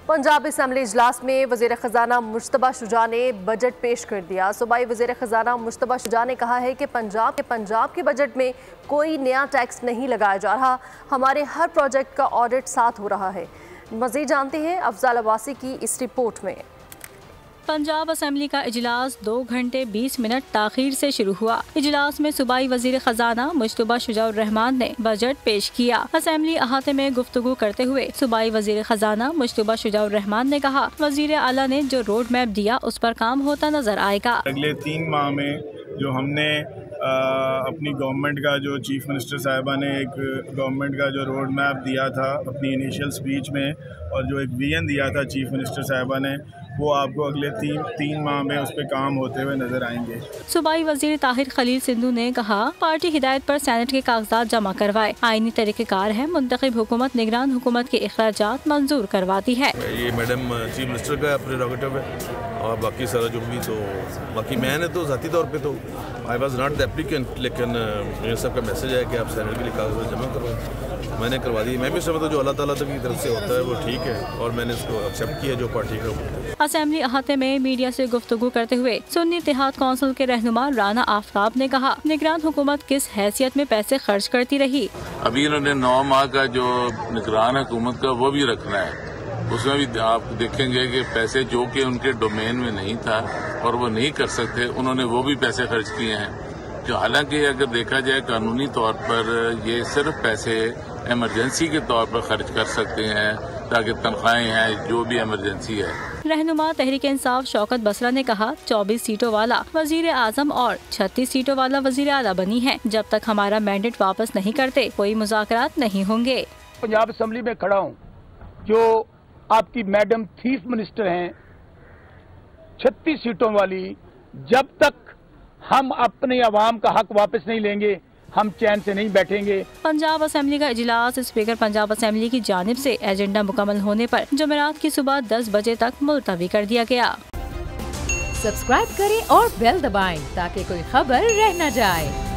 Punjab assembly इजलास में वज़ीर ख़जाना मुश्तबा शुजा ने बजट पेश कर दिया। सूबाई वज़ीर ख़जाना मुश्तबा शुजा ने कहा है कि पंजाब के बजट में कोई नया टैक्स नहीं लगाया जा रहा। हमारे हर प्रोजेक्ट का ऑडिट साथ हो रहा है। मज़ीद जानते हैं अफजाल अब्बासी की इस रिपोर्ट में। पंजाब असम्बली का इजलास 2 घंटे 20 मिनट ताख़ीर से शुरू हुआ। इजलास में सूबाई वज़ीर ख़जाना मुश्तबा शुजा रहमान ने बजट पेश किया। असम्बली अहाते में गुफ्तगू करते हुए सूबाई वज़ीर ख़जाना मुश्तबा शुजा रहमान ने कहा, वज़ीर आला ने जो रोड मैप दिया उस पर काम होता नजर आएगा। अगले 3 माह में जो हमने अपनी गवर्नमेंट का जो चीफ मिनिस्टर साहिबा ने एक गवर्नमेंट का जो रोड मैप दिया था अपनी इनिशियल स्पीच में, और जो एक विजन दिया था चीफ मिनिस्टर साहिबा ने, वो आपको अगले तीन माह में उस पर काम होते हुए नजर आएंगे। सूबाई वजीर ताहिर खलील सिंधु ने कहा, पार्टी हिदायत पर सेनेट के कागजात जमा करवाए। आईनी तरीक़ेकार है, मुंतखब हुकूमत निगरान हुकूमत के अखराजात मंजूर करवाती है। ये मैडम चीफ मिनिस्टर का प्रेरोगेटिव है, और बाकी सारा जो भी तो बाकी मैंने तो ज़ाती तौर पे तो I was not the applicant, लेकिन मेरे सबका मैसेज है कि आप सेनेट के लिए कागजात जमा करवाएं। मैंने करवा दी। मैं भी समझता हूँ जो अल्लाह ताला की तरफ से होता है वो ठीक है, और मैंने इसको एक्सेप्ट किया जो पार्टी का। असेंबली अहाते में मीडिया से गुफ्तगू करते हुए सुन्नी इत्तेहाद कौंसिल के रहनुमा राना आफ्ताब ने कहा, निगरान हुकूमत किस हैसियत में पैसे खर्च करती रही। अभी इन्होंने 9 माह का जो निगरान हुकूमत का वो भी रखना है। उसमें भी आप देखेंगे कि पैसे जो कि उनके डोमेन में नहीं था और वो नहीं कर सकते, उन्होंने वो भी पैसे खर्च किए हैं। जो हालांकि अगर देखा जाए कानूनी तौर पर ये सिर्फ पैसे इमरजेंसी के तौर पर खर्च कर सकते हैं, ताकि तनख्वाहें हैं जो भी इमरजेंसी है। रहनुमा तहरीक इंसाफ शौकत बसरा ने कहा, 24 सीटों वाला वजीर आजम और 36 सीटों वाला वजीर आला बनी है। जब तक हमारा मैंडेट वापस नहीं करते कोई मुज़ाकरात नहीं होंगे। पंजाब असम्बली में खड़ा हूँ, जो आपकी मैडम चीफ मिनिस्टर हैं 36 सीटों वाली, जब तक हम अपने अवाम का हक वापस नहीं लेंगे हम चैन से नहीं बैठेंगे। पंजाब असेंबली का इजलास स्पीकर पंजाब असेंबली की जानिब से एजेंडा मुकम्मल होने पर जुमेरात की सुबह 10 बजे तक मुलतवी कर दिया गया। सब्सक्राइब करें और बेल दबाएं ताकि कोई खबर रह न जाए।